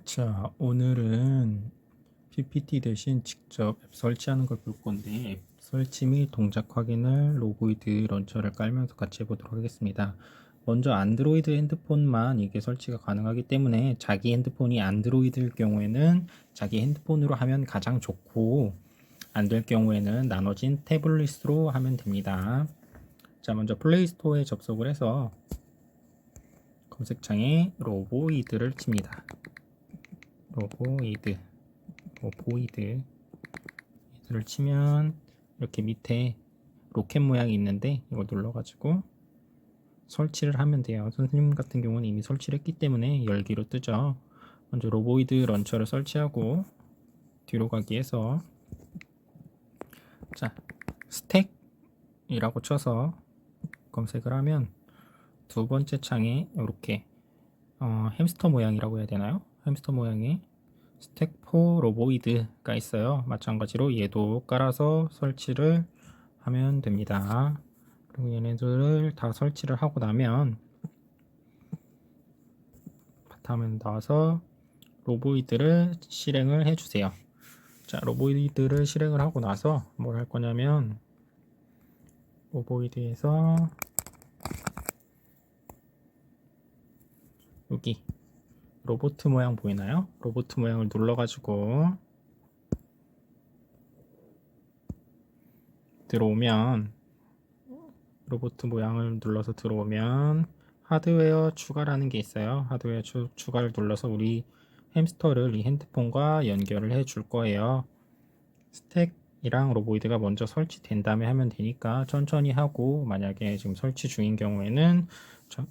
자, 오늘은 PPT 대신 직접 앱 설치하는 걸 볼 건데, 앱 설치 및 동작 확인을 로보이드 런처를 깔면서 같이 해보도록 하겠습니다. 먼저 안드로이드 핸드폰만 이게 설치가 가능하기 때문에 자기 핸드폰이 안드로이드일 경우에는 자기 핸드폰으로 하면 가장 좋고, 안 될 경우에는 나눠진 태블릿으로 하면 됩니다. 자, 먼저 플레이스토어에 접속을 해서 검색창에 로보이드를 칩니다. 로보이드를 치면 이렇게 밑에 로켓 모양이 있는데 이걸 눌러가지고 설치를 하면 돼요. 선생님 같은 경우는 이미 설치를 했기 때문에 열기로 뜨죠. 먼저 로보이드 런처를 설치하고 뒤로 가기 해서 자, 스택이라고 쳐서 검색을 하면 두 번째 창에 이렇게 햄스터 모양이라고 해야 되나요? 햄스터 모양의 스택4 로보이드가 있어요. 마찬가지로 얘도 깔아서 설치를 하면 됩니다. 그리고 얘네들을 다 설치를 하고 나면 바탕화면 나와서 로보이드를 실행을 해주세요. 자, 로보이드를 실행을 하고 나서 뭘 할 거냐면 로보이드에서 여기 로봇 모양 보이나요? 로봇 모양을 눌러가지고 들어오면 로봇 모양을 눌러서 들어오면 하드웨어 추가라는 게 있어요. 하드웨어 추가를 눌러서 우리 햄스터를 이 핸드폰과 연결을 해 줄 거예요. 스택이랑 로보이드가 먼저 설치된 다음에 하면 되니까 천천히 하고, 만약에 지금 설치 중인 경우에는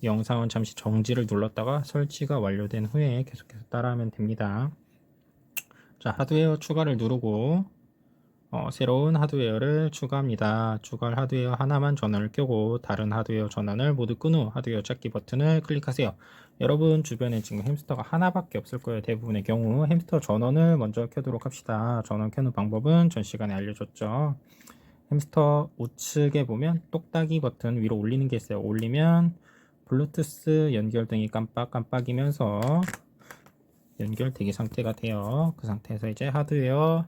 영상은 잠시 정지를 눌렀다가 설치가 완료된 후에 계속해서 따라하면 됩니다. 자, 하드웨어 추가를 누르고 새로운 하드웨어를 추가합니다. 추가할 하드웨어 하나만 전원을 켜고 다른 하드웨어 전원을 모두 끈 후 하드웨어 찾기 버튼을 클릭하세요. 여러분 주변에 지금 햄스터가 하나밖에 없을 거예요. 대부분의 경우 햄스터 전원을 먼저 켜도록 합시다. 전원 켜는 방법은 전 시간에 알려줬죠. 햄스터 우측에 보면 똑딱이 버튼 위로 올리는 게 있어요. 올리면 블루투스 연결등이 깜빡깜빡이면서 연결되기 상태가 돼요. 그 상태에서 이제 하드웨어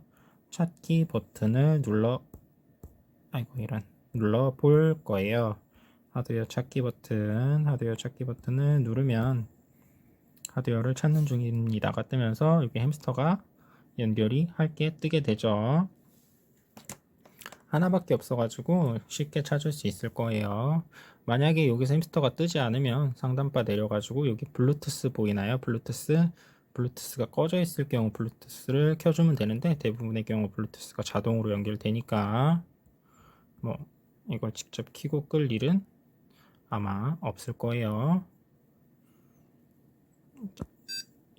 찾기 버튼을 눌러 볼 거예요. 하드웨어 찾기 버튼을 누르면 하드웨어를 찾는 중입니다가 뜨면서 여기 햄스터가 연결이 할게 뜨게 되죠. 하나밖에 없어가지고 쉽게 찾을 수 있을 거예요. 만약에 여기서 햄스터가 뜨지 않으면 상단바 내려가지고 여기 블루투스 보이나요? 블루투스가 꺼져 있을 경우 블루투스를 켜주면 되는데, 대부분의 경우 블루투스가 자동으로 연결되니까 뭐 이걸 직접 켜고 끌 일은 아마 없을 거예요.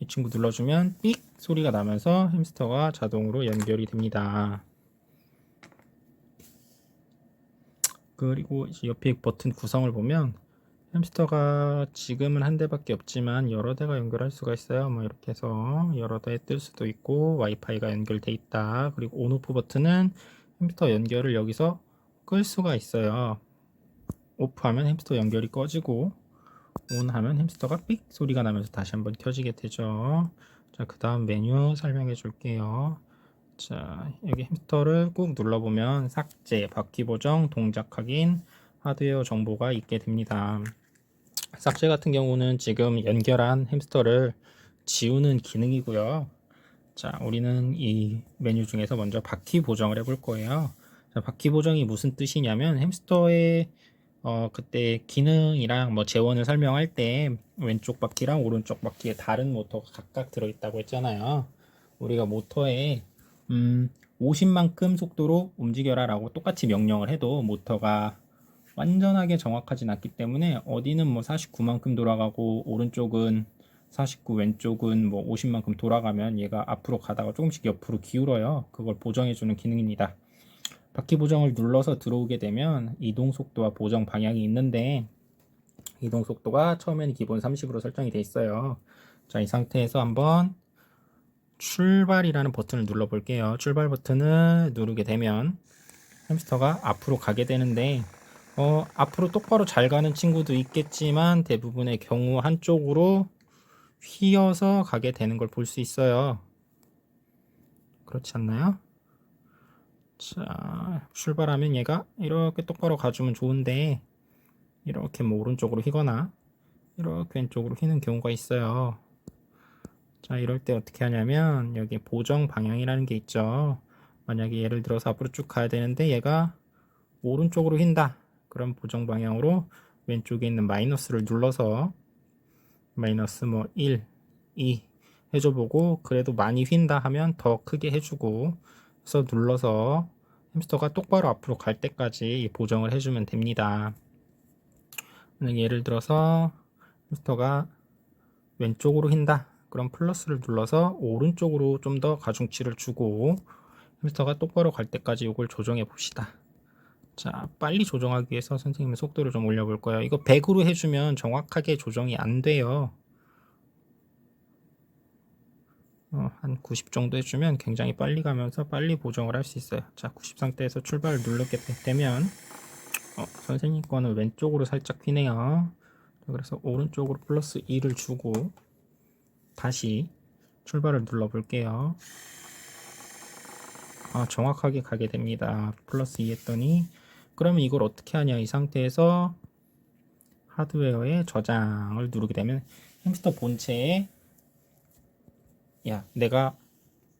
이 친구 눌러주면 삑 소리가 나면서 햄스터가 자동으로 연결이 됩니다. 그리고 이제 옆에 버튼 구성을 보면 햄스터가 지금은 한 대밖에 없지만 여러 대가 연결할 수가 있어요. 뭐 이렇게 해서 여러 대 뜰 수도 있고, 와이파이가 연결돼 있다. 그리고 온오프 버튼은 햄스터 연결을 여기서 끌 수가 있어요. 오프하면 햄스터 연결이 꺼지고, 온하면 햄스터가 삑 소리가 나면서 다시 한번 켜지게 되죠. 자, 그 다음 메뉴 설명해 줄게요. 자, 여기 햄스터를 꾹 눌러보면 삭제, 바퀴 보정, 동작 확인, 하드웨어 정보가 있게 됩니다. 삭제 같은 경우는 지금 연결한 햄스터를 지우는 기능이고요. 자, 우리는 이 메뉴 중에서 먼저 바퀴 보정을 해볼 거예요. 자, 바퀴 보정이 무슨 뜻이냐면 햄스터의 그때 기능이랑 뭐 재원을 설명할 때 왼쪽 바퀴랑 오른쪽 바퀴에 다른 모터가 각각 들어있다고 했잖아요. 우리가 모터에 50만큼 속도로 움직여라 라고 똑같이 명령을 해도 모터가 완전하게 정확하진 않기 때문에 어디는 뭐 49만큼 돌아가고 오른쪽은 49, 왼쪽은 뭐 50만큼 돌아가면 얘가 앞으로 가다가 조금씩 옆으로 기울어요. 그걸 보정해주는 기능입니다. 바퀴 보정을 눌러서 들어오게 되면 이동 속도와 보정 방향이 있는데, 이동 속도가 처음에는 기본 30으로 설정이 되어 있어요. 자, 이 상태에서 한번 출발이라는 버튼을 눌러 볼게요. 출발 버튼을 누르게 되면 햄스터가 앞으로 가게 되는데, 앞으로 똑바로 잘 가는 친구도 있겠지만 대부분의 경우 한쪽으로 휘어서 가게 되는 걸 볼 수 있어요. 그렇지 않나요? 자, 출발하면 얘가 이렇게 똑바로 가주면 좋은데 이렇게 뭐 오른쪽으로 휘거나 이렇게 왼쪽으로 휘는 경우가 있어요. 자, 이럴 때 어떻게 하냐면 여기 보정 방향이라는 게 있죠. 만약에 예를 들어서 앞으로 쭉 가야 되는데 얘가 오른쪽으로 휜다. 그럼 보정 방향으로 왼쪽에 있는 마이너스를 눌러서 마이너스 뭐 1, 2 해줘보고 그래도 많이 휜다 하면 더 크게 해주고 해서 눌러서 햄스터가 똑바로 앞으로 갈 때까지 보정을 해주면 됩니다. 예를 들어서 햄스터가 왼쪽으로 휜다. 그럼 플러스를 눌러서 오른쪽으로 좀 더 가중치를 주고 햄스터가 똑바로 갈 때까지 이걸 조정해 봅시다. 자, 빨리 조정하기 위해서 선생님의 속도를 좀 올려볼 거예요. 이거 100으로 해주면 정확하게 조정이 안 돼요. 한 90 정도 해주면 굉장히 빨리 가면서 빨리 보정을 할 수 있어요. 자, 90 상태에서 출발을 누르게 되면 선생님 거는 왼쪽으로 살짝 휘네요. 그래서 오른쪽으로 플러스 2를 주고 다시 출발을 눌러 볼게요. 정확하게 가게 됩니다. 플러스 2 했더니 그러면 이걸 어떻게 하냐, 이 상태에서 하드웨어의 저장을 누르게 되면 햄스터 본체에 야, 내가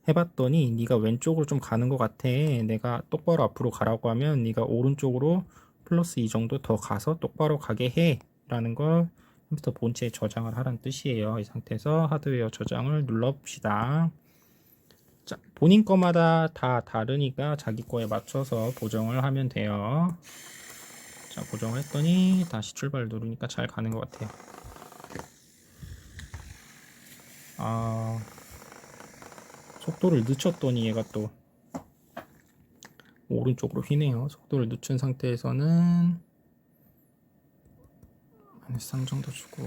해봤더니 네가 왼쪽으로 좀 가는 것 같아. 내가 똑바로 앞으로 가라고 하면 네가 오른쪽으로 플러스 2 정도 더 가서 똑바로 가게 해 라는 걸 햄스터 본체에 저장을 하라는 뜻이에요. 이 상태에서 하드웨어 저장을 눌러봅시다. 자, 본인 거마다 다 다르니까 자기 거에 맞춰서 보정을 하면 돼요. 자, 보정을 했더니 다시 출발 누르니까 잘 가는 것 같아요. 속도를 늦췄더니 얘가 또 오른쪽으로 휘네요. 속도를 늦춘 상태에서는 마이너스 3 정도 주고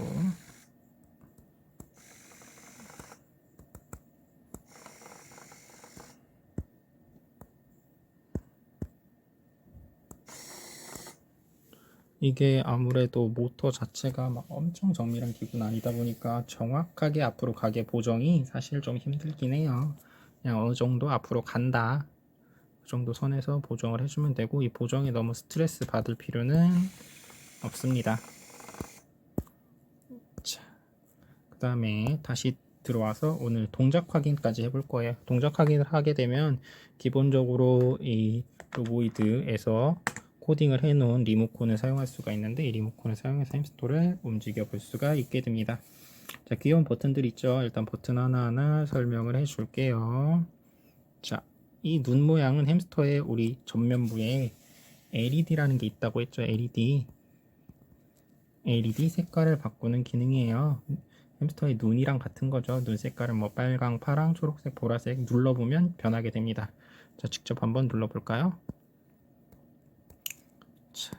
이게 아무래도 모터 자체가 막 엄청 정밀한 기구는 아니다 보니까 정확하게 앞으로 가게 보정이 사실 좀 힘들긴 해요. 그냥 어느 정도 앞으로 간다 그 정도 선에서 보정을 해주면 되고 이 보정에 너무 스트레스 받을 필요는 없습니다. 자, 그 다음에 다시 들어와서 오늘 동작 확인까지 해볼 거예요. 동작 확인을 하게 되면 기본적으로 이 로보이드에서 코딩을 해놓은 리모컨을 사용할 수가 있는데 이 리모컨을 사용해서 햄스터를 움직여 볼 수가 있게 됩니다. 자, 귀여운 버튼들 있죠. 일단 버튼 하나하나 설명을 해 줄게요. 자, 이 눈 모양은 햄스터의 우리 전면부에 LED라는 게 있다고 했죠. LED 색깔을 바꾸는 기능이에요. 햄스터의 눈이랑 같은 거죠. 눈 색깔은 뭐 빨강, 파랑, 초록색, 보라색 눌러보면 변하게 됩니다. 자, 직접 한번 눌러볼까요? 자,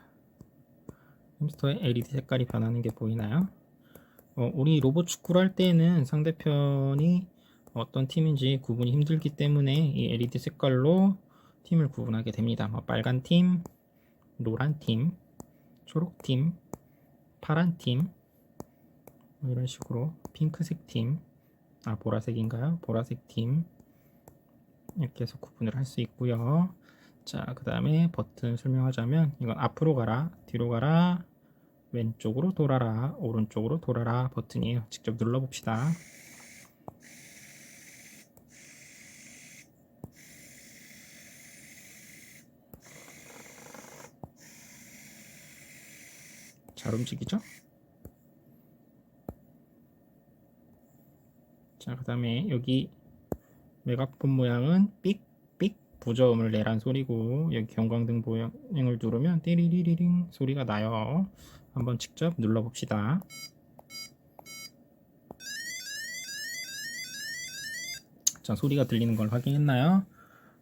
햄스터의 LED 색깔이 변하는 게 보이나요? 우리 로봇 축구를 할 때는 상대편이 어떤 팀인지 구분이 힘들기 때문에 이 LED 색깔로 팀을 구분하게 됩니다. 뭐 빨간 팀, 노란 팀, 초록 팀, 파란 팀, 뭐 이런 식으로 핑크색 팀, 보라색인가요? 보라색 팀 이렇게 해서 구분을 할 수 있고요. 자, 그 다음에 버튼 설명하자면 이건 앞으로 가라, 뒤로 가라, 왼쪽으로 돌아라, 오른쪽으로 돌아라 버튼이에요. 직접 눌러봅시다. 잘 움직이죠? 자, 그 다음에 여기 메가폰 모양은 삑삑 부저음을 내란 소리고 여기 경광등 모양을 누르면 띠리리리링 소리가 나요. 한번 직접 눌러봅시다. 자, 소리가 들리는 걸 확인했나요?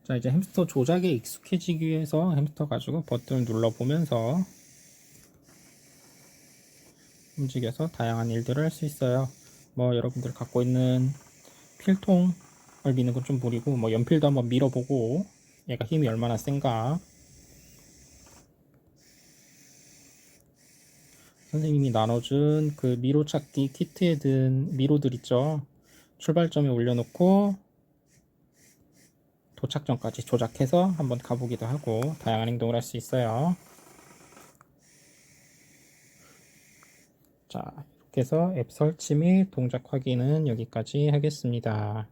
자, 이제 햄스터 조작에 익숙해지기 위해서 햄스터 가지고 버튼을 눌러보면서 움직여서 다양한 일들을 할 수 있어요. 뭐 여러분들 갖고 있는 필통을 미는 건 좀 무리고 뭐 연필도 한번 밀어보고 얘가 힘이 얼마나 센가 선생님이 나눠준 그 미로 찾기 키트에 든 미로들 있죠. 출발점에 올려놓고 도착점까지 조작해서 한번 가보기도 하고 다양한 행동을 할 수 있어요. 자, 이렇게 해서 앱 설치 및 동작 확인은 여기까지 하겠습니다.